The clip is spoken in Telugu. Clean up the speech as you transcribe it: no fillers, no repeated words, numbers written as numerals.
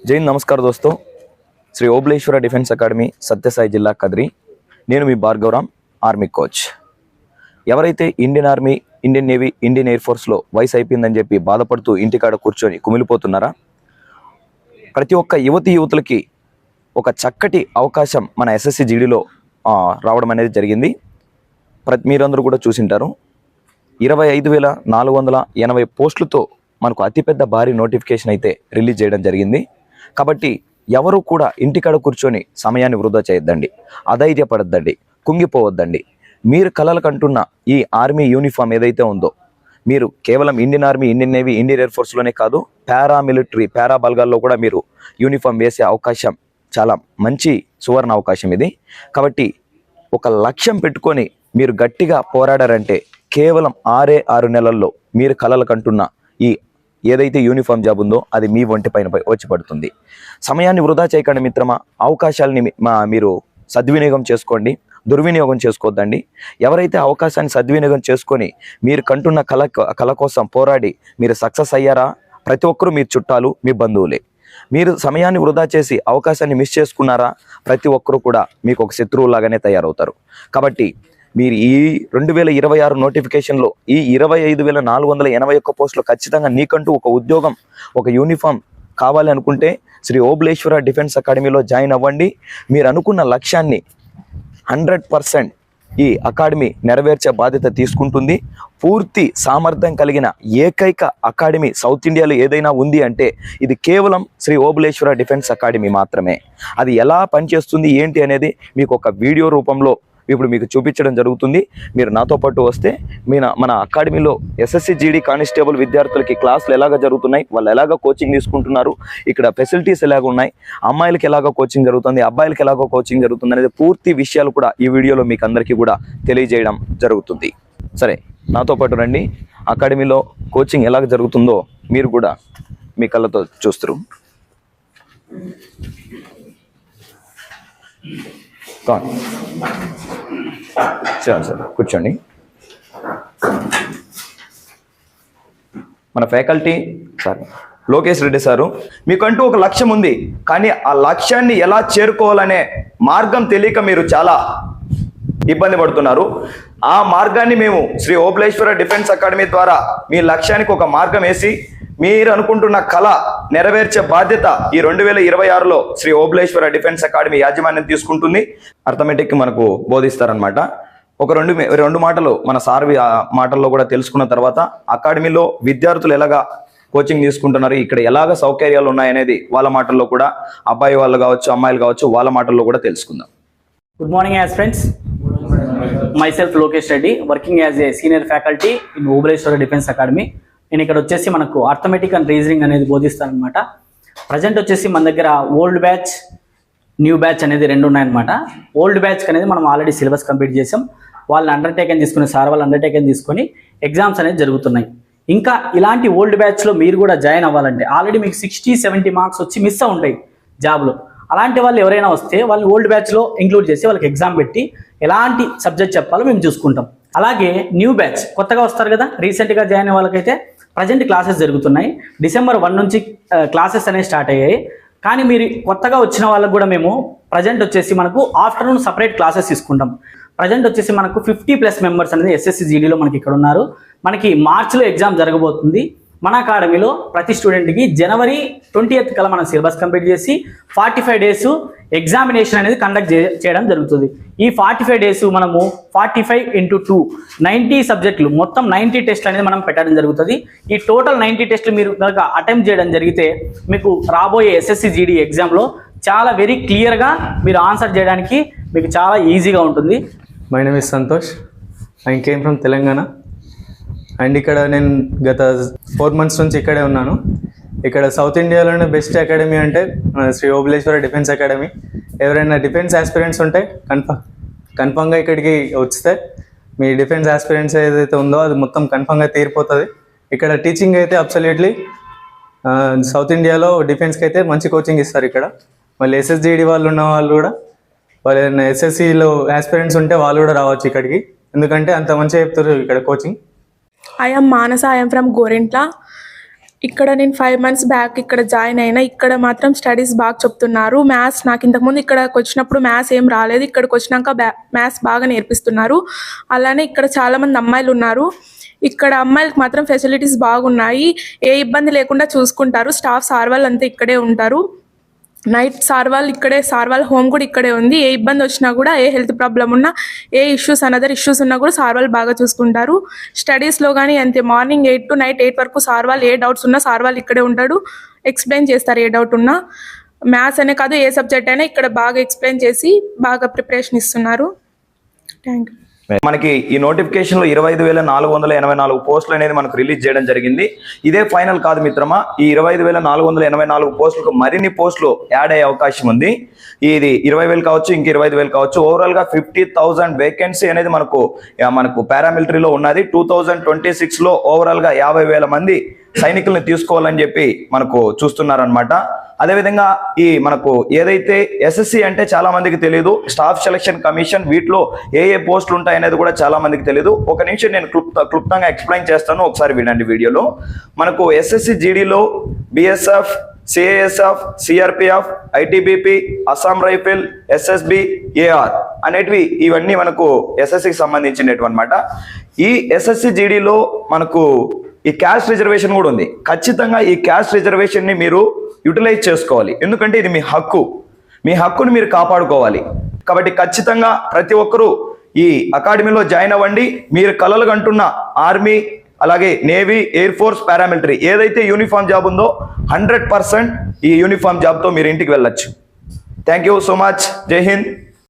जय हिंद नमस्कार दोस्तों श्री ओबलेश्वर डिफेंस अकाडमी सत्यसाई जिल्ला कदरी నేను మీ భార్గవరామ్ ఆర్మీ కోచ్ ఎవరైతే Indian army Indian navy Indian air force లో వయసు అయిపోయిందని చెప్పి బాధపడుతూ ఇంటికాడ కూర్చొని కుమిలిపోతున్నారా ప్రతి ఒక్క యువతులకి ఒక చక్కటి అవకాశం మన ఎస్ఎస్సి జీడీలో రావడం అనేది జరిగింది మీరందరూ కూడా చూసింటారు 25480 పోస్టులతో మనకు అతిపెద్ద భారీ నోటిఫికేషన్ అయితే రిలీజ్ చేయడం జరిగింది కాబట్టి ఎవరు కూడా ఇంటికాడ కూర్చొని సమయాన్ని వృధా చేయొద్దండి, అధైర్యపడొద్దండి, కుంగిపోవద్దండి. మీరు కలలు కంటున్న ఈ ఆర్మీ యూనిఫామ్ ఏదైతే ఉందో మీరు కేవలం Indian army Indian navy Indian air ఫోర్స్లోనే కాదు పారామిలిటరీ బల్గాల్లో కూడా మీరు యూనిఫామ్ వేసే అవకాశం చాలా మంచి సువర్ణ అవకాశం ఇది. కాబట్టి ఒక లక్ష్యం పెట్టుకొని మీరు గట్టిగా పోరాడారంటే కేవలం 6 నెలల్లో మీరు కలలు కంటున్న ఈ ఏదైతే యూనిఫామ్ జాబ్ ఉందో అది మీ ఒంటి పైన వచ్చి పడుతుంది. సమయాన్ని వృధా చేయకండి మిత్రమా, అవకాశాలని మీరు సద్వినియోగం చేసుకోండి, దుర్వినియోగం చేసుకోవద్దండి. ఎవరైతే అవకాశాన్ని సద్వినియోగం చేసుకొని మీరు కంటున్న కళ కోసం పోరాడి మీరు సక్సెస్ అయ్యారా ప్రతి ఒక్కరూ మీ చుట్టాలు, మీ బంధువులే. మీరు సమయాన్ని వృధా చేసి అవకాశాన్ని మిస్ చేసుకున్నారా ప్రతి ఒక్కరూ కూడా మీకు ఒక శత్రువులాగానే తయారవుతారు. కాబట్టి మీరు ఈ 2026 నోటిఫికేషన్లో ఈ 25481 పోస్టులు ఖచ్చితంగా నీకంటూ ఒక ఉద్యోగం, ఒక యూనిఫామ్ కావాలి అనుకుంటే శ్రీ ఓబలేశ్వర డిఫెన్స్ అకాడమీలో జాయిన్ అవ్వండి. మీరు అనుకున్న లక్ష్యాన్ని 100% ఈ అకాడమీ నెరవేర్చే బాధ్యత తీసుకుంటుంది. పూర్తి సామర్థ్యం కలిగిన ఏకైక అకాడమీ సౌత్ ఇండియాలో ఏదైనా ఉంది అంటే ఇది కేవలం శ్రీ ఓబలేశ్వర డిఫెన్స్ అకాడమీ మాత్రమే. అది ఎలా పనిచేస్తుంది ఏంటి అనేది మీకు ఒక వీడియో రూపంలో ఇప్పుడు మీకు చూపించడం జరుగుతుంది. మీరు నాతో పాటు వస్తే మన అకాడమీలో ఎస్ఎస్సి జీడీ కానిస్టేబుల్ విద్యార్థులకి క్లాసులు ఎలాగ జరుగుతున్నాయి, వాళ్ళు ఎలాగ కోచింగ్ తీసుకుంటున్నారు, ఇక్కడ ఫెసిలిటీస్ ఎలాగ ఉన్నాయి, అమ్మాయిలకి ఎలాగో కోచింగ్ జరుగుతుంది, అబ్బాయిలకి ఎలాగో కోచింగ్ జరుగుతుంది అనేది పూర్తి విషయాలు కూడా ఈ వీడియోలో మీకు అందరికీ కూడా తెలియజేయడం జరుగుతుంది. సరే, నాతో పాటు రండి. అకాడమీలో కోచింగ్ ఎలాగ జరుగుతుందో మీరు కూడా మీ కళ్ళతో చూస్తారు. సార్ కూర్చోండి. మన faculty sir Lokesh Reddy sir, మీకంటూ ఒక లక్ష్యం ఉంది, కానీ ఆ లక్ష్యాన్ని ఎలా చేరుకోవాలనే మార్గం తెలియక మీరు చాలా ఇబ్బంది పడుతున్నారు. ఆ మార్గాన్ని మేము శ్రీ ఓబలేశ్వర డిఫెన్స్ అకాడమీ ద్వారా మీ లక్ష్యానికి ఒక మార్గం వేసి మీరు అనుకుంటున్న కళ నెరవేర్చే బాధ్యత ఈ 2026లో శ్రీ ఓబలేశ్వర డిఫెన్స్ అకాడమీ యాజమాన్యం తీసుకుంటుంది. అర్థమెటిక్ మనకు బోధిస్తారనమాట. ఒక రెండు మాటలు మన సార్ మాటల్లో కూడా తెలుసుకున్న తర్వాత అకాడమీలో విద్యార్థులు ఎలాగా కోచింగ్ తీసుకుంటున్నారు, ఇక్కడ ఎలాగ సౌకర్యాలు ఉన్నాయనేది వాళ్ళ మాటల్లో కూడా, అబ్బాయి వాళ్ళు కావచ్చు అమ్మాయిలు కావచ్చు వాళ్ళ మాటల్లో కూడా తెలుసుకుందాం. Good morning as friends, myself Lokesh Reddy, working as a senior faculty in Obaleswara defence academy. నేను ఇక్కడ వచ్చేసి మనకు అర్థమెటిక్ అండ్ రీజనింగ్ అనేది బోధిస్తాను అనమాట. ప్రజెంట్ వచ్చేసి మన దగ్గర ఓల్డ్ బ్యాచ్, న్యూ బ్యాచ్ అనేది 2 ఉన్నాయన్నమాట. ఓల్డ్ బ్యాచ్ అనేది మనం ఆల్రెడీ సిలబస్ కంప్లీట్ చేసాం. వాళ్ళని అండర్టేకన్ తీసుకుని సార్ వాళ్ళు అండర్టేకన్ తీసుకొని ఎగ్జామ్స్ అనేది జరుగుతున్నాయి. ఇంకా ఇలాంటి ఓల్డ్ బ్యాచ్లో మీరు కూడా జాయిన్ అవ్వాలంటే ఆల్రెడీ మీకు 60-70 మార్క్స్ వచ్చి మిస్ ఉంటాయి జాబ్లో. అలాంటి వాళ్ళు ఎవరైనా వస్తే వాళ్ళని ఓల్డ్ బ్యాచ్లో ఇంక్లూడ్ చేసి వాళ్ళకి ఎగ్జామ్ పెట్టి ఎలాంటి సబ్జెక్ట్ చెప్పాలో మేము చూసుకుంటాం. అలాగే న్యూ బ్యాచ్ కొత్తగా వస్తారు కదా, రీసెంట్గా జాయిన్ అయ్యే వాళ్ళకైతే ప్రజెంట్ క్లాసెస్ జరుగుతున్నాయి. December 1 నుంచి క్లాసెస్ అనేవి స్టార్ట్ అయ్యాయి. కానీ మీరు కొత్తగా వచ్చిన వాళ్ళకు కూడా మేము ప్రజెంట్ వచ్చేసి మనకు ఆఫ్టర్నూన్ సపరేట్ క్లాసెస్ తీసుకుంటాం. ప్రజెంట్ వచ్చేసి మనకు 50+ మెంబర్స్ అనేది ఎస్ఎస్సి జీడీలో మనకి ఇక్కడ ఉన్నారు. మనకి మార్చిలో ఎగ్జామ్ జరగబోతుంది. మన అకాడమీలో ప్రతి స్టూడెంట్కి January 20th కల్లా మనం సిలబస్ కంప్లీట్ చేసి 45 days ఎగ్జామినేషన్ అనేది కండక్ట్ చేయడం జరుగుతుంది. ఈ 45 days మనము 45 × 2 90 సబ్జెక్టులు, మొత్తం 90 టెస్ట్లు అనేది మనం పెట్టడం జరుగుతుంది. ఈ టోటల్ 90 టెస్టులు మీరు కనుక అటెంప్ట్ చేయడం జరిగితే మీకు రాబోయే ఎస్ఎస్సి జీడీ ఎగ్జామ్లో చాలా వెరీ క్లియర్గా మీరు ఆన్సర్ చేయడానికి మీకు చాలా ఈజీగా ఉంటుంది. My name is Santosh, I came from Telangana and ఇక్కడ నేను గత 4 months నుంచి ఇక్కడే ఉన్నాను. ఇక్కడ సౌత్ ఇండియాలోనే బెస్ట్ అకాడమీ అంటే శ్రీ ఓబలేశ్వర డిఫెన్స్ అకాడమీ. ఎవరైనా డిఫెన్స్ ఆస్పిరెంట్స్ ఉంటే కన్ఫామ్గా ఇక్కడికి వస్తే మీ డిఫెన్స్ ఆస్పిరెంట్స్ ఏదైతే ఉందో అది మొత్తం కన్ఫామ్గా తీరిపోతుంది. ఇక్కడ టీచింగ్ అయితే అబ్సల్యూట్లీ సౌత్ ఇండియాలో డిఫెన్స్కి అయితే మంచి కోచింగ్ ఇస్తారు ఇక్కడ. మళ్ళీ ఎస్ఎస్జిడి వాళ్ళు ఉన్న వాళ్ళు కూడా, వాళ్ళు ఎస్ఎస్సిలో ఆస్పిరెంట్స్ ఉంటే వాళ్ళు కూడా రావచ్చు ఇక్కడికి, ఎందుకంటే అంత మంచిగా చెప్తారు ఇక్కడ coaching. I am Manasa. I am from Gorentla. ఇక్కడ నేను 5 months బ్యాక్ ఇక్కడ జాయిన్ అయినా. ఇక్కడ మాత్రం స్టడీస్ బాగా చెప్తున్నారు. మ్యాథ్స్ నాకు ఇంతకుముందు ఇక్కడికి వచ్చినప్పుడు మ్యాథ్స్ ఏం రాలేదు. ఇక్కడికి వచ్చినాక మ్యాథ్స్ బాగా నేర్పిస్తున్నారు. అలానే ఇక్కడ చాలామంది అమ్మాయిలు ఉన్నారు. ఇక్కడ అమ్మాయిలకు మాత్రం ఫెసిలిటీస్ బాగున్నాయి. ఏ ఇబ్బంది లేకుండా చూసుకుంటారు. స్టాఫ్ సార్ వాళ్ళు అంతా ఇక్కడే ఉంటారు. నైట్ సార్ వాళ్ళు ఇక్కడే, సార్ వాళ్ళ హోమ్ కూడా ఇక్కడే ఉంది. ఏ ఇబ్బంది వచ్చినా కూడా, ఏ హెల్త్ ప్రాబ్లం ఉన్నా, ఏ ఇష్యూస్ అనదర్ ఇష్యూస్ ఉన్నా కూడా సార్ వాళ్ళు బాగా చూసుకుంటారు. స్టడీస్లో కానీ అంతే. మార్నింగ్ 8 to night 8 వరకు సార్ వాళ్ళు ఏ డౌట్స్ ఉన్నా సార్ వాళ్ళు ఇక్కడే ఉంటాడు. ఎక్స్ప్లెయిన్ చేస్తారు ఏ డౌట్ ఉన్నా. మ్యాథ్స్ అనే కాదు, ఏ సబ్జెక్ట్ అయినా ఇక్కడ బాగా ఎక్స్ప్లెయిన్ చేసి బాగా ప్రిపరేషన్ ఇస్తున్నారు. Thank you. మనకి ఈ నోటిఫికేషన్లో 25,484 పోస్టులు అనేది మనకు రిలీజ్ చేయడం జరిగింది. ఇదే ఫైనల్ కాదు మిత్రమా. ఈ 25,484 పోస్టులకు మరిన్ని పోస్టులు యాడ్ అయ్యే అవకాశం ఉంది. ఇది 20,000 కావచ్చు, ఇంక 25,000 కావచ్చు. ఓవరాల్గా 50,000 వేకెన్సీ అనేది మనకు పారామిలిటరీలో ఉన్నది. 2026లో ఓవరాల్గా 50,000 మంది సైనికుల్ని తీసుకోవాలని చెప్పి మనకు చూస్తున్నారనమాట. అదేవిధంగా ఈ మనకు ఏదైతే ఎస్ఎస్సి అంటే చాలా మందికి తెలియదు, స్టాఫ్ సెలక్షన్ కమిషన్, వీటిలో ఏ పోస్టులు ఉంటాయి అనేది కూడా చాలా మందికి తెలియదు. ఒక నిమిషం నేను క్లుప్తంగా ఎక్స్ప్లెయిన్ చేస్తాను, ఒకసారి వినండి వీడియోలో. మనకు ఎస్ఎస్సి జీడీలో BSF, CISF, CRPF, ITBP, Assam rifle, SSB, AR అనేటివి ఇవన్నీ మనకు ఎస్ఎస్సికి సంబంధించినవి అనమాట. ఈ ఎస్ఎస్సి జీడీలో మనకు ఈ క్యాస్ట్ రిజర్వేషన్ కూడా ఉంది. ఖచ్చితంగా ఈ క్యాస్ట్ రిజర్వేషన్ని మీరు యూటిలైజ్ చేసుకోవాలి. ఎందుకంటే ఇది మీ హక్కు. మీ హక్కును మీరు కాపాడుకోవాలి. కాబట్టి ఖచ్చితంగా ప్రతి ఒక్కరూ ఈ అకాడమీలో జాయిన్ అవ్వండి. మీరు కలలు కంటున్న ఆర్మీ, అలాగే నేవీ, ఎయిర్ ఫోర్స్, పారామిలిటరీ ఏదైతే యూనిఫామ్ జాబ్ ఉందో 100% ఈ యూనిఫామ్ జాబ్తో మీరు ఇంటికి వెళ్ళొచ్చు. Thank you so much. జై హింద్.